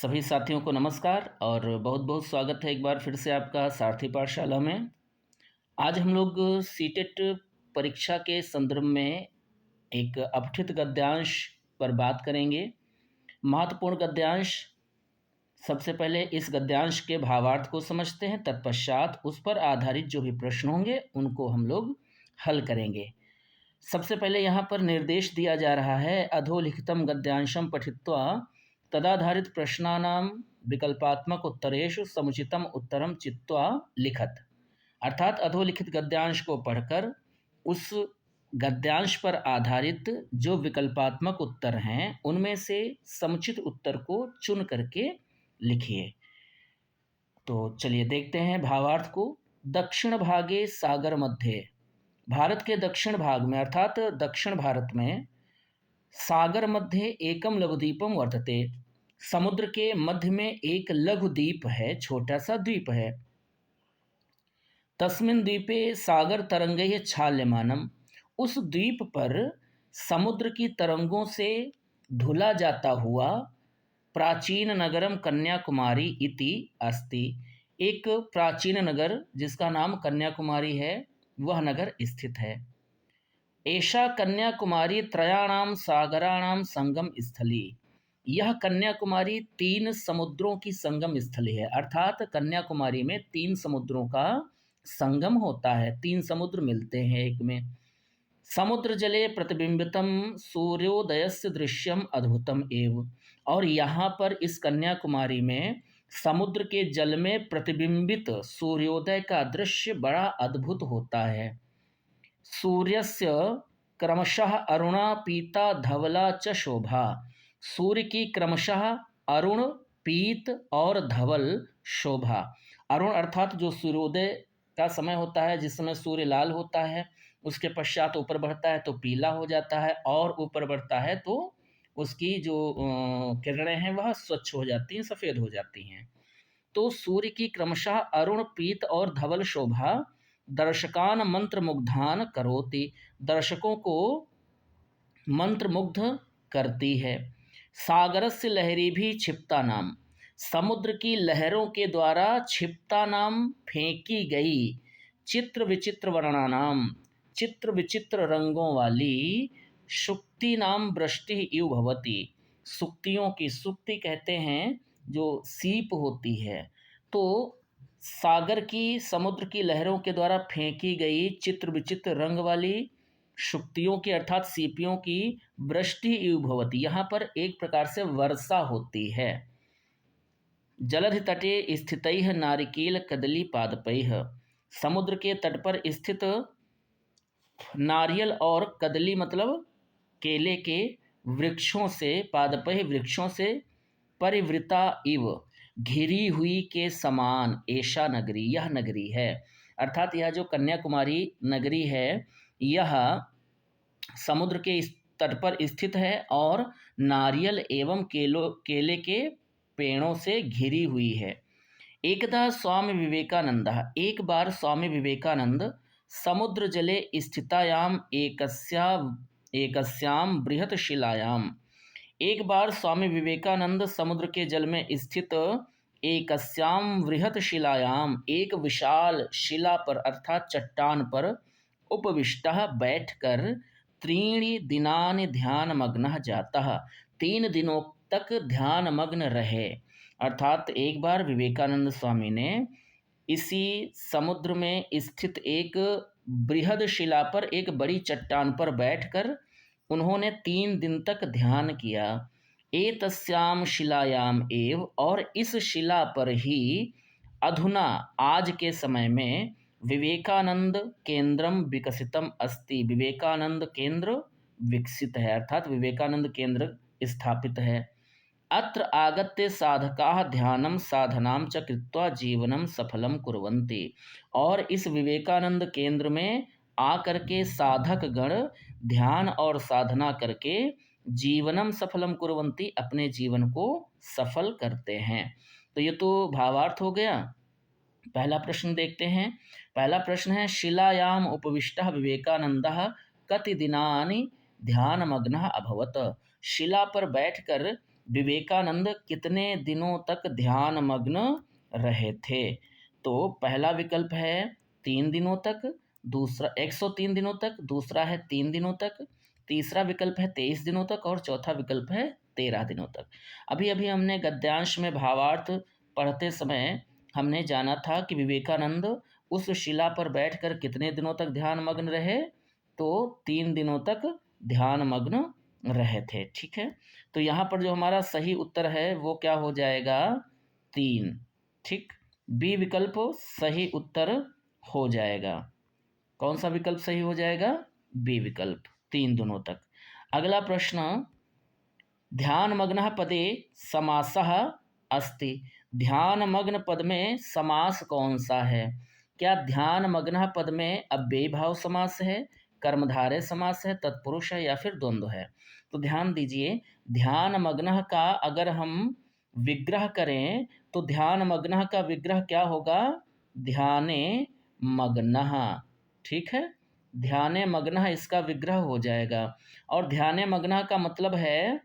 सभी साथियों को नमस्कार और बहुत बहुत स्वागत है एक बार फिर से आपका सारथी पाठशाला में। आज हम लोग सीटेट परीक्षा के संदर्भ में एक अपठित गद्यांश पर बात करेंगे। महत्वपूर्ण गद्यांश। सबसे पहले इस गद्यांश के भावार्थ को समझते हैं, तत्पश्चात उस पर आधारित जो भी प्रश्न होंगे उनको हम लोग हल करेंगे। सबसे पहले यहाँ पर निर्देश दिया जा रहा है, अधोलिखितं गद्यांशं पठित्वा तदाधारित प्रश्नानां विकल्पात्मक उत्तरेषु समुचितम उत्तरम चित्वा लिखत। अर्थात अधोलिखित गद्यांश को पढ़कर उस गद्यांश पर आधारित जो विकल्पात्मक उत्तर हैं उनमें से समुचित उत्तर को चुन करके लिखिए। तो चलिए देखते हैं भावार्थ को। दक्षिण भागे सागर मध्य, भारत के दक्षिण भाग में अर्थात दक्षिण भारत में सागर मध्य एकम लघुद्वीपम वर्तते, समुद्र के मध्य में एक लघु द्वीप है, छोटा सा द्वीप है। तस्मिन् द्वीपे सागर तरंगैः छाल्यमानम, उस द्वीप पर समुद्र की तरंगों से धुला जाता हुआ प्राचीन नगरम कन्याकुमारी इति अस्ति, एक प्राचीन नगर जिसका नाम कन्याकुमारी है वह नगर स्थित है। एषा कन्याकुमारी त्रयाणाम सागराणाम संगम स्थली, यह कन्याकुमारी 3 समुद्रों की संगम स्थली है। अर्थात कन्याकुमारी में 3 समुद्रों का संगम होता है, 3 समुद्र मिलते हैं एक में। समुद्र जले प्रतिबिंबितम सूर्योदयस्य दृश्यम अद्भुतम एव, और यहाँ पर इस कन्याकुमारी में समुद्र के जल में प्रतिबिंबित सूर्योदय का दृश्य बड़ा अद्भुत होता है। सूर्यस्य क्रमशः अरुणा पीता धवला च शोभा, सूर्य की क्रमशः अरुण, पीत और धवल शोभा। अरुण अर्थात जो सूर्योदय का समय होता है, जिस समय सूर्य लाल होता है, उसके पश्चात ऊपर बढ़ता है तो पीला हो जाता है, और ऊपर बढ़ता है तो उसकी जो किरणें हैं वह स्वच्छ हो जाती हैं, सफ़ेद हो जाती हैं। तो सूर्य की क्रमशः अरुण, पीत और धवल शोभा दर्शकान मंत्रमुग्धान करोति, दर्शकों को मंत्रमुग्ध करती है। सागरस्य लहरी भी क्षिप्ता नाम, समुद्र की लहरों के द्वारा क्षिप्ता नाम फेंकी गई चित्र विचित्र वर्णानाम, चित्र विचित्र रंगों वाली शुक्ति नाम वृष्टि इव भवति, सुक्तियों की, सुक्ति कहते हैं जो सीप होती है। तो सागर की, समुद्र की लहरों के द्वारा फेंकी गई चित्र विचित्र रंग वाली शुक्तियों की अर्थात सीपियों की वृष्टि इव भवति, यहाँ पर एक प्रकार से वर्षा होती है। जलधि तटे स्थितैः नारिकेल कदली पादपैः, समुद्र के तट पर स्थित नारियल और कदली मतलब केले के वृक्षों से, पादपैः वृक्षों से, परिवृता इव घिरी हुई के समान, ऐशा नगरी यह नगरी है। अर्थात यह जो कन्याकुमारी नगरी है यह समुद्र के तट पर स्थित है और नारियल एवं केले के पेड़ों से घिरी हुई है। एकदा स्वामी विवेकानंद, एक बार स्वामी विवेकानंद समुद्र जले स्थितायाम एकस्याम बृहत शिलायाम, एक बार स्वामी विवेकानंद समुद्र के जल में स्थित एकस्याम वृहत शिलायाम, एक विशाल शिला पर अर्थात चट्टान पर उपविष्टः बैठकर त्रीणि दिनानि ध्यानमग्नः जातः, 3 दिनों तक ध्यानमग्न रहे। अर्थात एक बार विवेकानंद स्वामी ने इसी समुद्र में स्थित एक बृहद शिला पर, एक बड़ी चट्टान पर बैठकर उन्होंने 3 दिन तक ध्यान किया। एतस्याम शिलायाम एव, और इस शिला पर ही अधुना आज के समय में विवेकानंद केंद्रम विकसितम अस्ति, विवेकानंद केंद्र विकसित है अर्थात विवेकानंद केंद्र स्थापित है। अत्र आगत्य साधकाः ध्यानं साधनां च कृत्वा जीवनं सफलं कुर्वन्ति, और इस विवेकानंद केंद्र में आकर के साधक गण ध्यान और साधना करके जीवनम सफलम कुर्वन्ति, अपने जीवन को सफल करते हैं। तो ये तो भावार्थ हो गया। पहला प्रश्न देखते हैं। पहला प्रश्न है, शिलायाम उपविष्टः विवेकानंदः कति दिनानि ध्यानमग्नः अभवत्, शिला पर बैठकर विवेकानंद कितने दिनों तक ध्यान मग्न रहे थे? तो पहला विकल्प है 3 दिनों तक, दूसरा 103 दिनों तक, दूसरा है 3 दिनों तक, तीसरा विकल्प है 23 दिनों तक और चौथा विकल्प है 13 दिनों तक। अभी अभी हमने गद्यांश में भावार्थ पढ़ते समय हमने जाना था कि विवेकानंद उस शिला पर बैठकर कितने दिनों तक ध्यान मग्न रहे? तो 3 दिनों तक ध्यान मग्न रहे थे। ठीक है, तो यहाँ पर जो हमारा सही उत्तर है वो क्या हो जाएगा? 3। ठीक, बी विकल्प सही उत्तर हो जाएगा। कौन सा विकल्प सही हो जाएगा? बी विकल्प, 3 दिनों तक। अगला प्रश्न, ध्यानमग्नः पदे समासः अस्ति। ध्यानमग्न पद में समास कौन सा है? क्या ध्यानमग्नः पद में अव्ययी भाव समास है, कर्मधारय समास है, तत्पुरुष है या फिर द्वंद्व है? तो ध्यान दीजिए, ध्यानमग्नः का अगर हम विग्रह करें तो ध्यानमग्नः का विग्रह क्या होगा? ध्याने मग्नः। ठीक है, ध्याने मग्नः इसका विग्रह हो जाएगा। और ध्याने मग्नः का मतलब है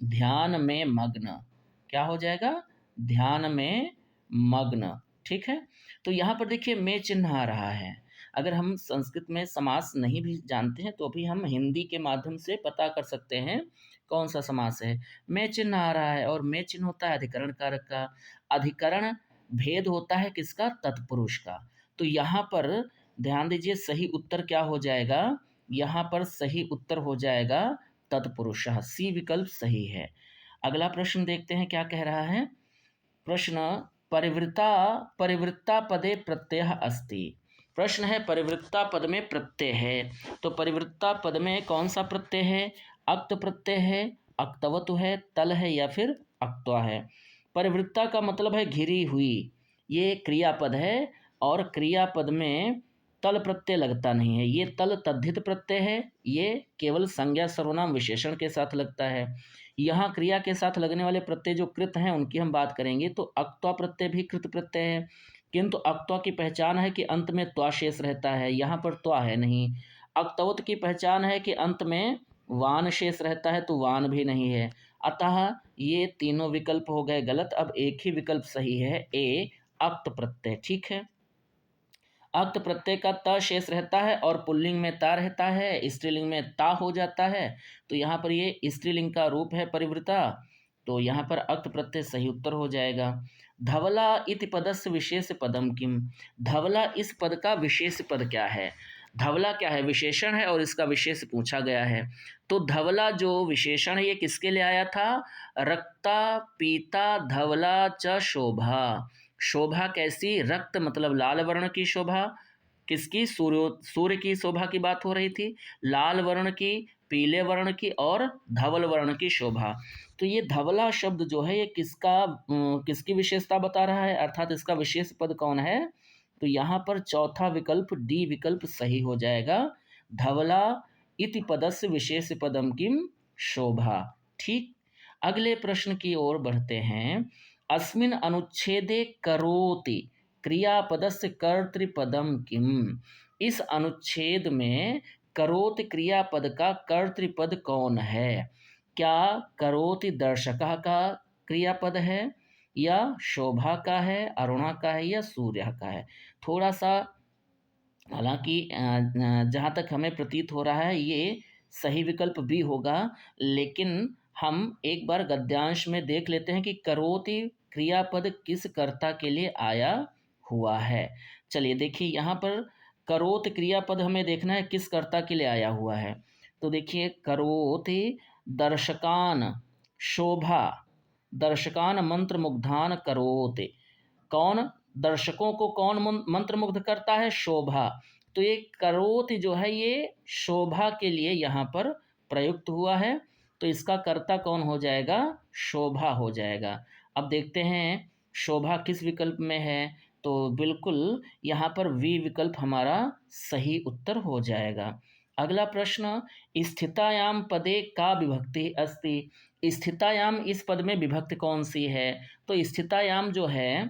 ध्यान में मग्न। क्या हो जाएगा? ध्यान में मग्न। ठीक है, तो यहाँ पर देखिए में चिन्ह आ रहा है। अगर हम संस्कृत में समास नहीं भी जानते हैं तो भी हम हिंदी के माध्यम से पता कर सकते हैं कौन सा समास है। में चिन्ह आ रहा है और में चिन्ह होता है अधिकरण कारक का। अधिकरण भेद होता है किसका? तत्पुरुष का। तो यहाँ पर ध्यान दीजिए, सही उत्तर क्या हो जाएगा? यहाँ पर सही उत्तर हो जाएगा तत्पुरुषः। सी विकल्प सही है। अगला प्रश्न देखते हैं क्या कह रहा है। प्रश्न, परिवृत्ता परिवृत्ता पदे प्रत्यय अस्ति। प्रश्न है परिवृत्ता पद में प्रत्यय है, तो परिवृत्ता पद में कौन सा प्रत्यय है? अक्त प्रत्यय है, अक्तवतु है, तल है या फिर अक्त्वा है? परिवृत्ता का मतलब है घिरी हुई, ये क्रियापद है और क्रियापद में तल प्रत्यय लगता नहीं है। ये तल तद्धित प्रत्यय है, ये केवल संज्ञा सर्वनाम विशेषण के साथ लगता है। यहाँ क्रिया के साथ लगने वाले प्रत्यय जो कृत हैं उनकी हम बात करेंगे, तो अक्त्वा प्रत्यय भी कृत प्रत्यय है, किंतु अक्त्वा की पहचान है कि अंत में त्वा शेष रहता है, यहाँ पर त्वा है नहीं। अक्तवत की पहचान है कि अंत में वान शेष रहता है, तो वान भी नहीं है। अतः ये तीनों विकल्प हो गए गलत। अब एक ही विकल्प सही है, ए अक्त प्रत्यय। ठीक है, अक्त प्रत्यय का त शेष रहता है और पुल्लिंग में ता रहता है, स्त्रीलिंग में ता हो जाता है, तो यहाँ पर ये स्त्रीलिंग का रूप है परिवृता, तो यहाँ पर अक्त प्रत्यय सही उत्तर हो जाएगा। धवला इति पदस्य विशेष पदम किम। धवला इस पद का विशेष पद क्या है? धवला क्या है? विशेषण है और इसका विशेष पूछा गया है। तो धवला जो विशेषण है ये किसके लिए आया था? रक्ता पीता धवला च शोभा। शोभा कैसी? रक्त मतलब लाल वर्ण की शोभा। किसकी? सूर्य की शोभा की बात हो रही थी। लाल वर्ण की, पीले वर्ण की और धवल वर्ण की शोभा। तो ये धवला शब्द जो है ये किसकी विशेषता बता रहा है, अर्थात इसका विशेष पद कौन है? तो यहाँ पर चौथा विकल्प डी विकल्प सही हो जाएगा। धवला इति पदस्य विशेष पदम किम शोभा। ठीक, अगले प्रश्न की ओर बढ़ते हैं। अस्मिन् अनुच्छेदे करोति क्रियापदस्य कर्तृपदम किम। इस अनुच्छेद में करोति क्रियापद का कर्तृपद कौन है? क्या करोति दर्शकः का क्रियापद है, या शोभा का है, अरुणा का है या सूर्य का है? थोड़ा सा, हालांकि जहाँ तक हमें प्रतीत हो रहा है ये सही विकल्प भी होगा, लेकिन हम एक बार गद्यांश में देख लेते हैं कि करोति क्रियापद किस कर्ता के लिए आया हुआ है। चलिए देखिए, यहाँ पर करोति क्रियापद हमें देखना है किस कर्ता के लिए आया हुआ है। तो देखिए, करोति दर्शकान शोभा, दर्शकान मंत्र मुग्धान करोति। कौन? दर्शकों को कौन मंत्रमुग्ध करता है? शोभा। तो ये करोति जो है ये शोभा के लिए यहाँ पर प्रयुक्त हुआ है, तो इसका कर्ता कौन हो जाएगा? शोभा हो जाएगा। अब देखते हैं शोभा किस विकल्प में है, तो बिल्कुल यहाँ पर वी विकल्प हमारा सही उत्तर हो जाएगा। अगला प्रश्न, स्थितायाम पदे का विभक्ति अस्ति। स्थितायाम इस पद में विभक्ति कौन सी है? तो स्थितायाम जो है,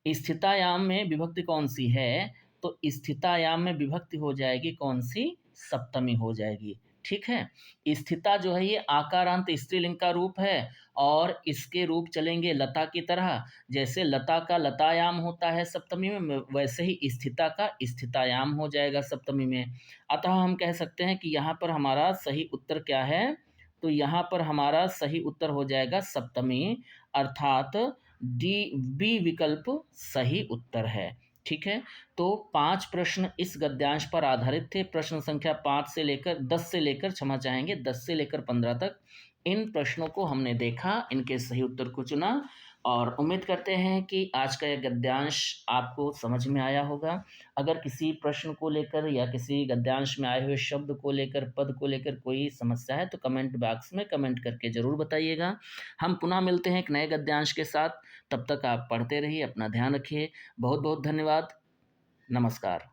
स्थितायाम में विभक्ति कौन सी है? तो स्थितायाम में विभक्ति हो जाएगी कौन सी? सप्तमी हो जाएगी। ठीक है। स्थिता जो है ये आकारांत स्त्रीलिंग का रूप है और इसके रूप चलेंगे लता की तरह। जैसे लता का लतायाम होता है सप्तमी में, वैसे ही स्थिता का स्थितायाम हो जाएगा सप्तमी में। अतः हम कह सकते हैं कि यहाँ पर हमारा सही उत्तर क्या है? तो यहाँ पर हमारा सही उत्तर हो जाएगा सप्तमी, अर्थात डी बी विकल्प सही उत्तर है। ठीक है। तो 5 प्रश्न इस गद्यांश पर आधारित थे। प्रश्न संख्या 5 से लेकर 10 से लेकर, क्षमा चाहेंगे, 10 से लेकर 15 तक इन प्रश्नों को हमने देखा, इनके सही उत्तर को चुना और उम्मीद करते हैं कि आज का यह गद्यांश आपको समझ में आया होगा। अगर किसी प्रश्न को लेकर या किसी गद्यांश में आए हुए शब्द को लेकर, पद को लेकर कोई समस्या है तो कमेंट बॉक्स में कमेंट करके ज़रूर बताइएगा। हम पुनः मिलते हैं एक नए गद्यांश के साथ। तब तक आप पढ़ते रहिए, अपना ध्यान रखिए। बहुत बहुत धन्यवाद। नमस्कार।